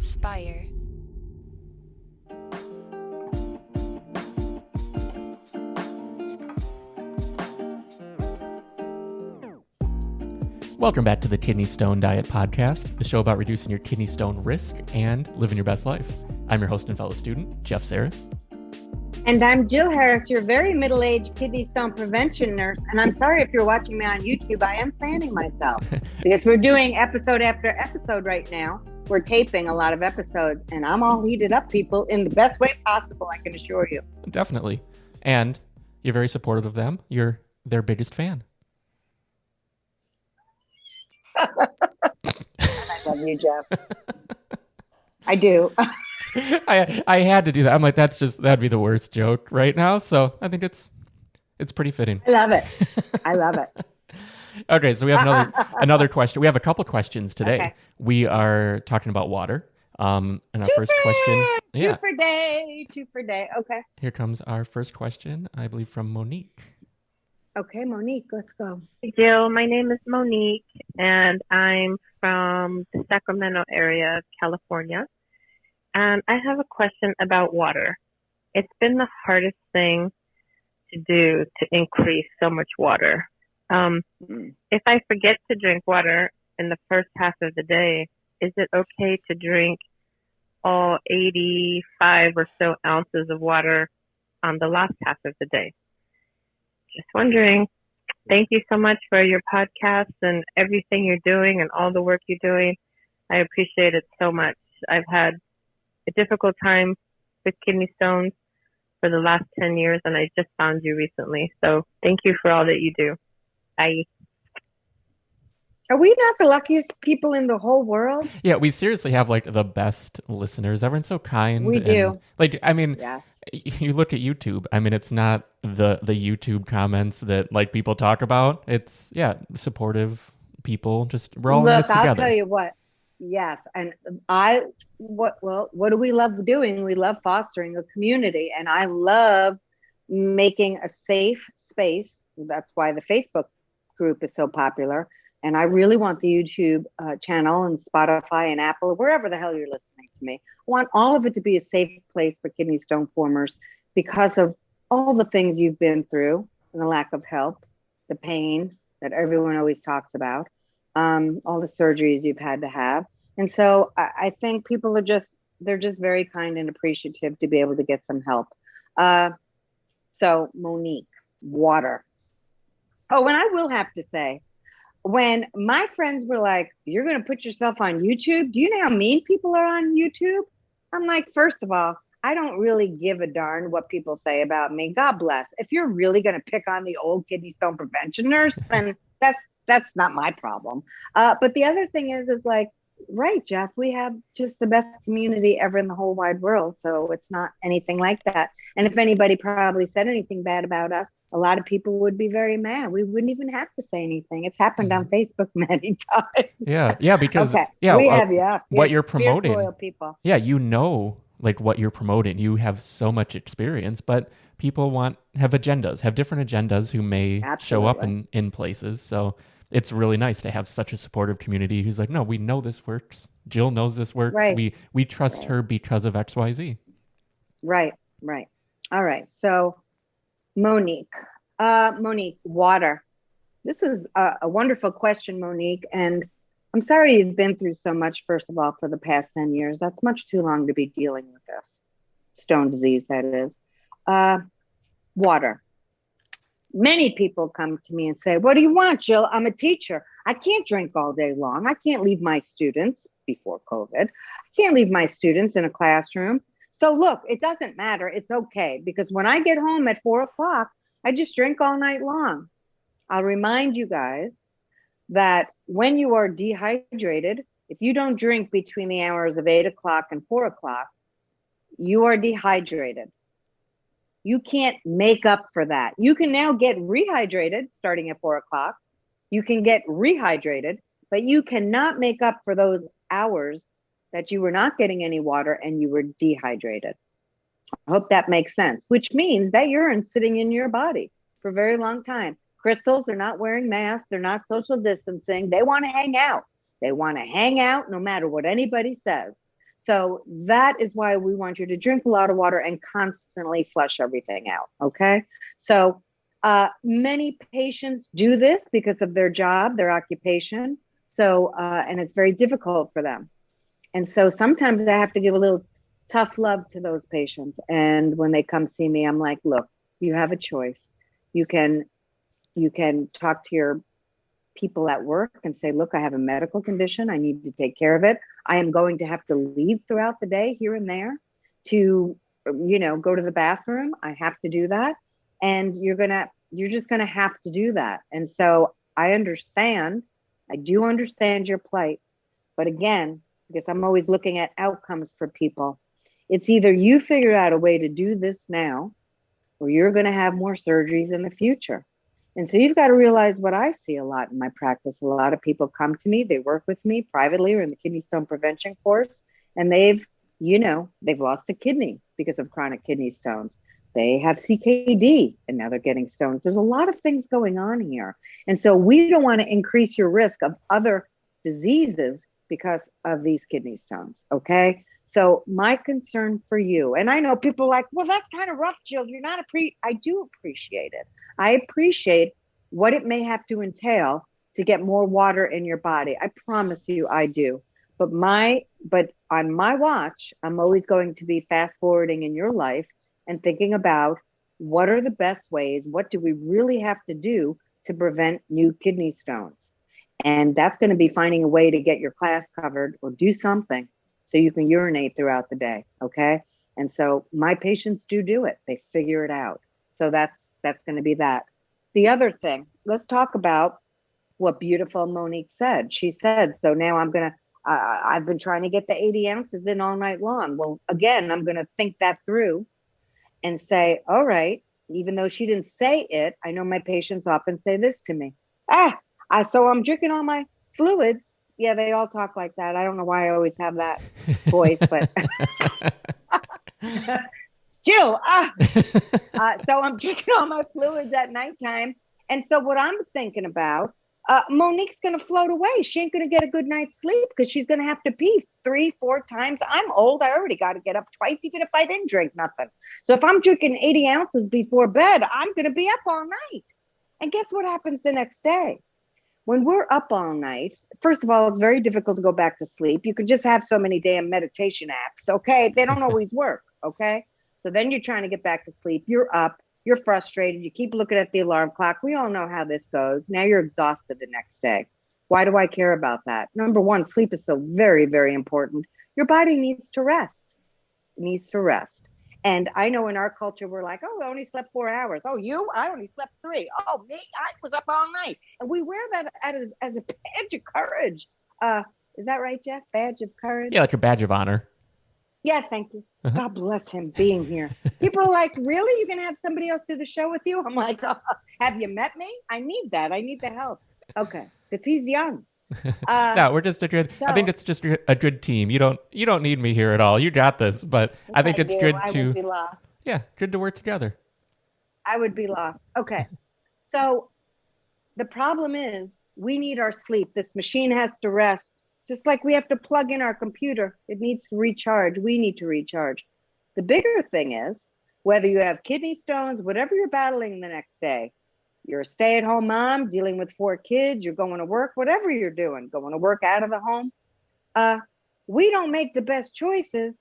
Spire. Welcome back to the Kidney Stone Diet Podcast, the show about reducing your kidney stone risk and living your best life. I'm your host and fellow student, Jeff Saris. And I'm Jill Harris, your very middle-aged kidney stone prevention nurse. And I'm sorry if you're watching me on YouTube, I am fanning myself because we're doing episode after episode right now. We're taping a lot of episodes and I'm all heated up, people, in the best way possible, I can assure you. Definitely. And you're very supportive of them. You're their biggest fan. I love you, Jeff. I do. I had to do that. I'm like, that'd be the worst joke right now. So I think it's pretty fitting. I love it. I love it. Okay, so we have another question. We have a couple questions today. Okay. We are talking about water. And our first question. Two for day. Okay. Here comes our first question, I believe from Monique. Okay, Monique, let's go. Jill, my name is Monique, and I'm from the Sacramento area of California. And I have a question about water. It's been the hardest thing to do to increase so much water. If I forget to drink water in the first half of the day, is it okay to drink all 85 or so ounces of water on the last half of the day? Just wondering. Thank you so much for your podcast and everything you're doing and all the work you're doing. I appreciate it so much. I've had a difficult time with kidney stones for the last 10 years, and I just found you recently. So thank you for all that you do. Bye. Are we not the luckiest people in the whole world? Yeah, we seriously have like the best listeners. Everyone's so kind. We do. Like, I mean, Yeah. You look at YouTube. I mean, it's not the YouTube comments that like people talk about. It's supportive people. Just we're all in this together. I'll tell you what. Yes, and what do we love doing? We love fostering a community, and I love making a safe space. That's why the Facebook group is so popular. And I really want the YouTube channel and Spotify and Apple, or wherever the hell you're listening to me. I want all of it to be a safe place for kidney stone formers because of all the things you've been through and the lack of help, the pain that everyone always talks about, all the surgeries you've had to have. And so I think people they're just very kind and appreciative to be able to get some help. So Monique, water. Oh, and I will have to say, when my friends were like, you're going to put yourself on YouTube? Do you know how mean people are on YouTube? I'm like, first of all, I don't really give a darn what people say about me. God bless. If you're really going to pick on the old kidney stone prevention nurse, then that's not my problem. But the other thing is like, right, Jeff, we have just the best community ever in the whole wide world. So it's not anything like that. And if anybody probably said anything bad about us, a lot of people would be very mad. We wouldn't even have to say anything. It's happened on Facebook many times. Yeah, because what you're promoting. Loyal people. Yeah, like what you're promoting. You have so much experience, but people have agendas, have different agendas who may show up in places. So it's really nice to have such a supportive community who's like, no, we know this works. Jill knows this works. Right. We trust her because of XYZ. Right. All right. So Monique, water. This is a wonderful question, Monique. And I'm sorry you've been through so much, first of all, for the past 10 years. That's much too long to be dealing with this. Stone disease, that is. Water. Many people come to me and say, what do you want, Jill? I'm a teacher. I can't drink all day long. I can't leave my students before COVID. I can't leave my students in a classroom. So look, it doesn't matter. It's okay. Because when I get home at 4:00, I just drink all night long. I'll remind you guys that when you are dehydrated, if you don't drink between the hours of 8:00 and 4:00, you are dehydrated. You can't make up for that. You can now get rehydrated starting at 4:00. You can get rehydrated, but you cannot make up for those hours that you were not getting any water and you were dehydrated. I hope that makes sense, which means that urine's sitting in your body for a very long time. Crystals are not wearing masks. They're not social distancing. They want to hang out. They want to hang out no matter what anybody says. So that is why we want you to drink a lot of water and constantly flush everything out. Okay. So many patients do this because of their job, their occupation. So, and it's very difficult for them. And so sometimes I have to give a little tough love to those patients. And when they come see me, I'm like, look, you have a choice. You can talk to your people at work and say, look, I have a medical condition. I need to take care of it. I am going to have to leave throughout the day here and there to, go to the bathroom. I have to do that. And you're just going to have to do that. And so I do understand your plight. But again, because I'm always looking at outcomes for people, it's either you figure out a way to do this now, or you're going to have more surgeries in the future. And so you've got to realize what I see a lot in my practice. A lot of people come to me, they work with me privately or in the kidney stone prevention course, and they've lost a kidney because of chronic kidney stones. They have CKD and now they're getting stones. There's a lot of things going on here. And so we don't want to increase your risk of other diseases because of these kidney stones. Okay. So my concern for you, and I know people are like, well, that's kind of rough, Jill. You're not I do appreciate it. I appreciate what it may have to entail to get more water in your body. I promise you I do. But on my watch, I'm always going to be fast forwarding in your life and thinking about what are the best ways, what do we really have to do to prevent new kidney stones? And that's going to be finding a way to get your class covered or do something so you can urinate throughout the day. Okay. And so my patients do it. They figure it out. So that's going to be that. The other thing, let's talk about what beautiful Monique said. She said, so now I've been trying to get the 80 ounces in all night long. Well, again, I'm going to think that through and say, all right, even though she didn't say it, I know my patients often say this to me. So I'm drinking all my fluids. Yeah, they all talk like that. I don't know why I always have that voice, but Jill, so I'm drinking all my fluids at nighttime. And so what I'm thinking about, Monique's going to float away. She ain't going to get a good night's sleep because she's going to have to pee 3-4 times. I'm old. I already got to get up twice, even if I didn't drink nothing. So if I'm drinking 80 ounces before bed, I'm going to be up all night. And guess what happens the next day? When we're up all night, first of all, it's very difficult to go back to sleep. You could just have so many damn meditation apps, okay? They don't always work, okay? So then you're trying to get back to sleep. You're up. You're frustrated. You keep looking at the alarm clock. We all know how this goes. Now you're exhausted the next day. Why do I care about that? Number one, sleep is so very, very important. Your body needs to rest. It needs to rest. And I know in our culture, we're like, oh, I only slept 4 hours. Oh, I only slept 3. Oh, me, I was up all night. And we wear that as a badge of courage. Is that right, Jeff? Badge of courage? Yeah, like a badge of honor. Yeah, thank you. God bless him being here. People are like, really? You're going to have somebody else do the show with you? I'm like, oh, have you met me? I need that. I need the help. Okay, because he's young. No, we're just a good. I think it's just a good team. You don't need me here at all. You got this. But I think it's good to. I would be lost. Yeah, good to work together. I would be lost. Okay, so the problem is we need our sleep. This machine has to rest, just like we have to plug in our computer. It needs to recharge. We need to recharge. The bigger thing is whether you have kidney stones, whatever you're battling the next day. You're a stay-at-home mom dealing with 4 kids, you're going to work, whatever you're doing, going to work out of the home. We don't make the best choices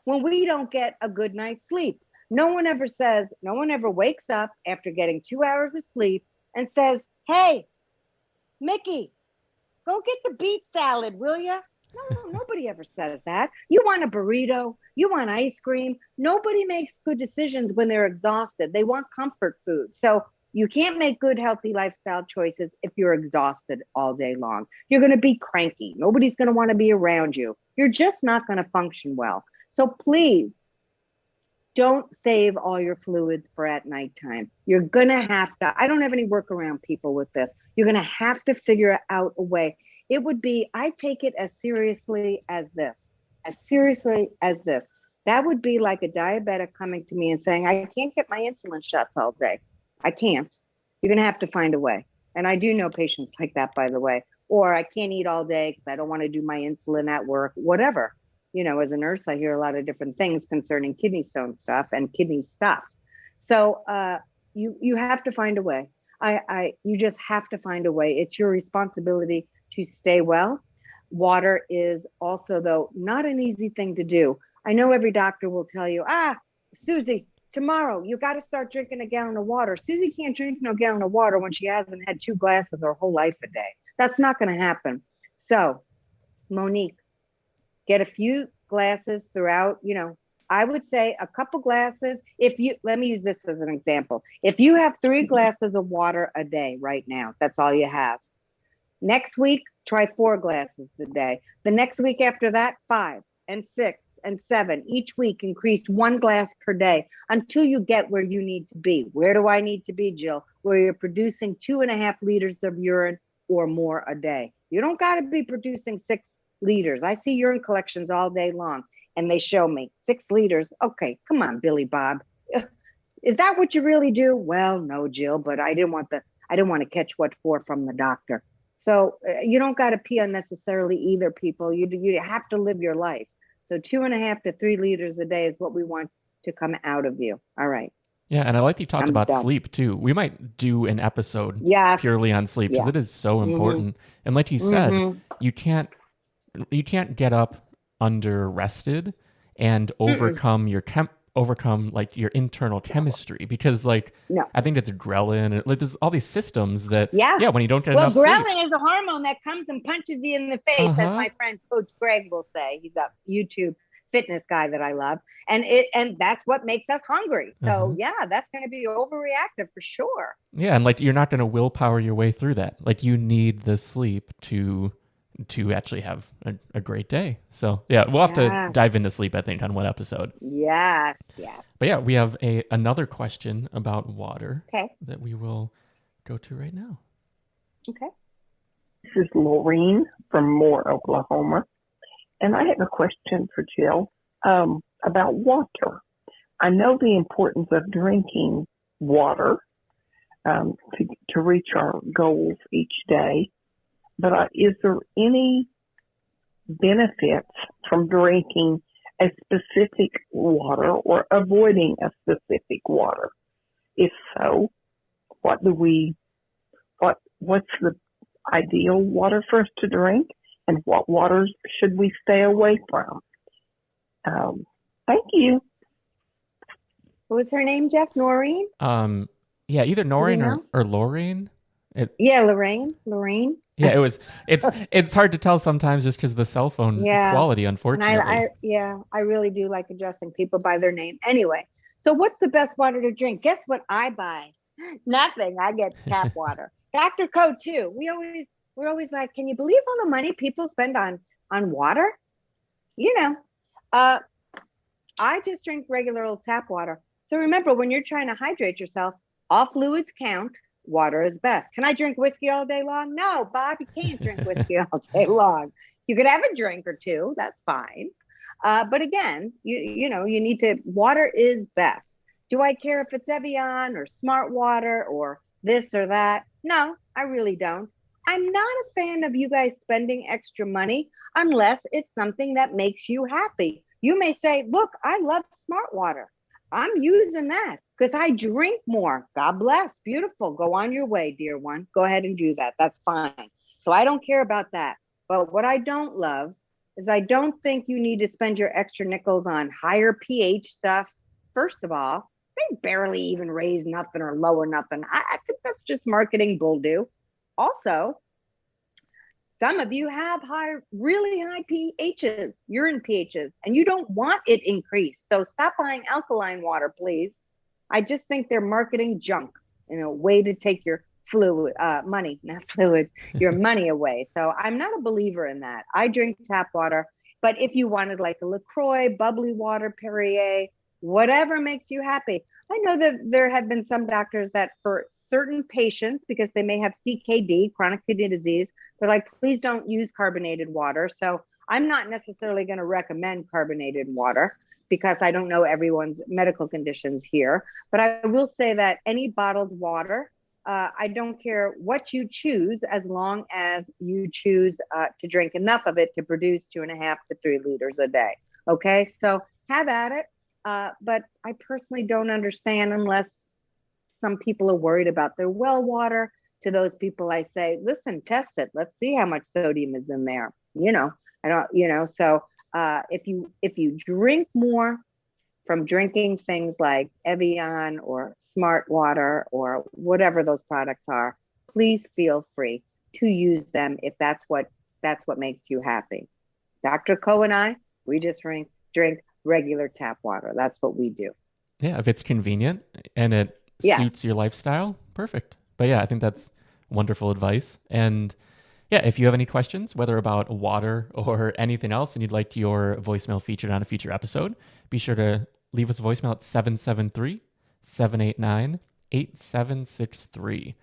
when we don't get a good night's sleep. No one ever wakes up after getting 2 hours of sleep and says, hey, Mickey, go get the beet salad, will you? No, nobody ever says that. You want a burrito, you want ice cream. Nobody makes good decisions when they're exhausted. They want comfort food. So you can't make good, healthy lifestyle choices if you're exhausted all day long. You're going to be cranky. Nobody's going to want to be around you. You're just not going to function well. So please don't save all your fluids for at nighttime. You're going to have to. I don't have any workaround people with this. You're going to have to figure out a way. It would be, I take it as seriously as this. That would be like a diabetic coming to me and saying, I can't get my insulin shots all day. I can't. You're going to have to find a way. And I do know patients like that, by the way. Or I can't eat all day because I don't want to do my insulin at work, whatever. as a nurse, I hear a lot of different things concerning kidney stone stuff and kidney stuff. So you have to find a way. You just have to find a way. It's your responsibility to stay well. Water is also, though, not an easy thing to do. I know every doctor will tell you, Susie, tomorrow you got to start drinking a gallon of water. Susie can't drink no gallon of water when she hasn't had 2 glasses her whole life a day. That's not going to happen. So, Monique, get a few glasses throughout, I would say a couple glasses. Let me use this as an example. If you have 3 glasses of water a day right now, that's all you have. Next week, try 4 glasses a day. The next week after that, 5 and 6 and 7. Each week, increase 1 glass per day until you get where you need to be. Where do I need to be, Jill? Where you're producing 2.5 liters of urine or more a day. You don't got to be producing 6 liters. I see urine collections all day long, and they show me 6 liters. Okay, come on, Billy Bob. Is that what you really do? Well, no, Jill, but I didn't want to catch what for from the doctor. So you don't got to pee unnecessarily either, people. You have to live your life. So 2.5 to 3 liters a day is what we want to come out of you. All right. Yeah, and I like that you talked about sleep too. We might do an episode purely on sleep because it is so important. And like you said, you can't get up under rested and overcome your like your internal chemistry, because I think it's ghrelin and there's all these systems that when you don't get enough sleep. Well, ghrelin is a hormone that comes and punches you in the face, as my friend Coach Greg will say. He's a YouTube fitness guy that I love, and that's what makes us hungry. So that's going to be overreactive for sure. Yeah, and you're not going to willpower your way through that. You need the sleep to actually have a great day. So we'll have to dive into sleep, I think, on one episode. Yes. But yeah, we have another question about water that we will go to right now. Okay. This is Laureen from Moore, Oklahoma. And I have a question for Jill about water. I know the importance of drinking water to reach our goals each day. But is there any benefits from drinking a specific water or avoiding a specific water? If so, what's the ideal water for us to drink, and what waters should we stay away from? Thank you. What was her name, Jeff? Noreen? Either Noreen or Lorraine. Lorraine. Yeah, it's hard to tell sometimes just because of the cell phone quality, unfortunately. And I really do like addressing people by their name. Anyway, so what's the best water to drink? Guess what I buy? Nothing. I get tap water. Dr. Co too. We're always like, can you believe all the money people spend on water? I just drink regular old tap water. So remember, when you're trying to hydrate yourself, all fluids count. Water is best. Can I drink whiskey all day long? No, Bob, you can't drink whiskey all day long. You could have a drink or two. That's fine. But again, you need to, water is best. Do I care if it's Evian or Smart Water or this or that? No, I really don't. I'm not a fan of you guys spending extra money unless it's something that makes you happy. You may say, look, I love Smart Water. I'm using that because I drink more. God bless. Beautiful. Go on your way, dear one. Go ahead and do that. That's fine. So I don't care about that. But what I don't love is I don't think you need to spend your extra nickels on higher pH stuff. First of all, they barely even raise nothing or lower nothing. I think that's just marketing bull do. Also, some of you have really high pHs, urine pHs, and you don't want it increased. So stop buying alkaline water, please. I just think they're marketing junk, a way to take your your money away. So I'm not a believer in that. I drink tap water, but if you wanted like a LaCroix, bubbly water, Perrier, whatever makes you happy. I know that there have been some doctors that for certain patients, because they may have CKD, chronic kidney disease, they're like, please don't use carbonated water. So I'm not necessarily going to recommend carbonated water because I don't know everyone's medical conditions here. But I will say that any bottled water I don't care what you choose, as long as you choose to drink enough of it to produce 2.5 to 3 liters a day. Okay, so have at it. But I personally don't understand, unless some people are worried about their well water. To those people, I say, listen, test it. Let's see how much sodium is in there. I don't. So if you drink more from drinking things like Evian or Smart Water or whatever those products are, please feel free to use them if that's what makes you happy. Dr. Ko and I, we just drink regular tap water. That's what we do. Yeah, if it's convenient and it suits your lifestyle, perfect. But yeah, I think that's wonderful advice. And yeah, if you have any questions, whether about water or anything else, and you'd like your voicemail featured on a future episode, be sure to leave us a voicemail at 773-789-8763.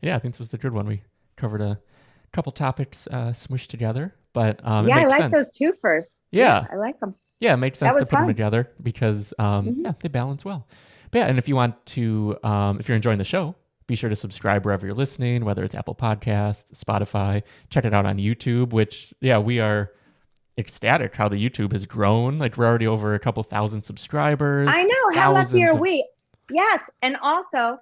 Yeah, I think this was a good one. We covered a couple topics smushed together, but it makes I like sense. those two first. Yeah, I like them. Yeah, it makes sense to put fun. them together because they balance well. But yeah, and if you want to, if you're enjoying the show, be sure to subscribe wherever you're listening, whether it's Apple Podcasts, Spotify. Check it out on YouTube, which, we are ecstatic how the YouTube has grown. Like, we're already over a couple thousand subscribers. I know. How lucky are we? Yes. And also,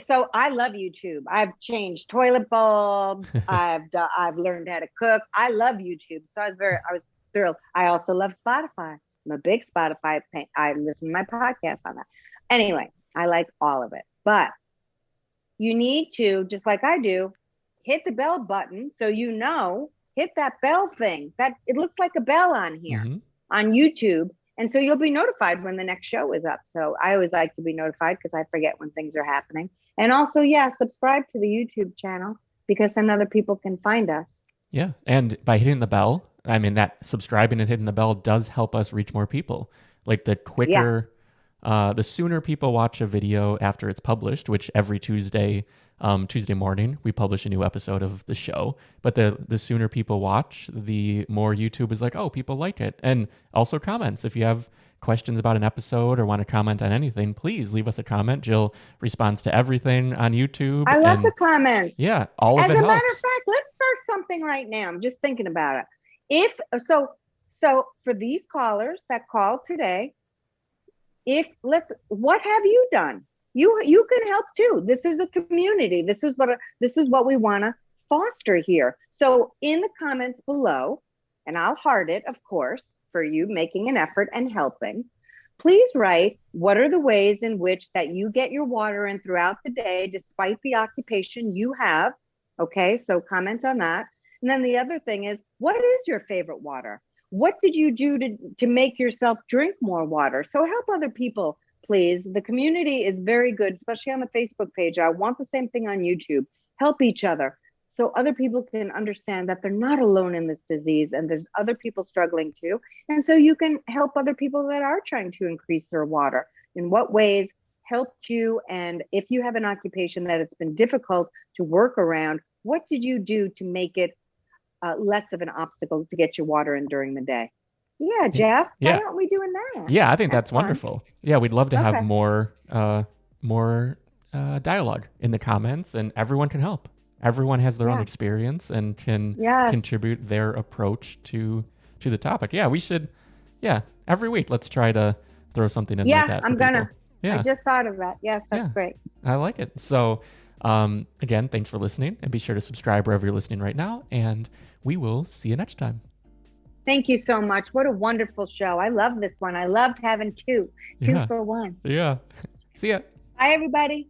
so I love YouTube. I've changed toilet bulbs. I've learned how to cook. I love YouTube. So I was thrilled. I also love Spotify. I'm a big Spotify fan. I listen to my podcast on that. Anyway, I like all of it. But you need to, just like I do, hit the bell button so hit that bell thing. That it looks like a bell on here on YouTube. And so you'll be notified when the next show is up. So I always like to be notified because I forget when things are happening. And also, subscribe to the YouTube channel because then other people can find us. Yeah. And by hitting the bell, I mean, that subscribing and hitting the bell does help us reach more people. Like, the quicker, the sooner people watch a video after it's published, which every Tuesday morning, we publish a new episode of the show. But the sooner people watch, the more YouTube is like, oh, people like it. And also comments. If you have questions about an episode or want to comment on anything, please leave us a comment. Jill responds to everything on YouTube. I love the comments. Yeah, all of it helps. As a matter of fact, let's start something right now. I'm just thinking about it. So for these callers that call today, what have you done? You can help too. This is a community. This is what we want to foster here. So in the comments below, and I'll heart it, of course, for you making an effort and helping, please write, what are the ways in which that you get your water in throughout the day, despite the occupation you have? Okay, so comment on that. And then the other thing is, what is your favorite water? What did you do to make yourself drink more water? So help other people, please. The community is very good, especially on the Facebook page. I want the same thing on YouTube. Help each other so other people can understand that they're not alone in this disease and there's other people struggling too. And so you can help other people that are trying to increase their water. In what ways helped you? And if you have an occupation that it's been difficult to work around, what did you do to make it less of an obstacle to get your water in during the day? Yeah, Jeff, why aren't we doing that? Yeah, I think that's wonderful. Yeah, we'd love to have more dialogue in the comments, and everyone can help. Everyone has their own experience and can contribute their approach to the topic. Yeah, we should. Yeah, every week, let's try to throw something in like that. I'm gonna. Yeah, I just thought of that. Yes, that's great. I like it. So, again, thanks for listening, and be sure to subscribe wherever you're listening right now. And we will see you next time. Thank you so much. What a wonderful show. I love this one. I loved having two for one. Yeah. See ya. Bye, everybody.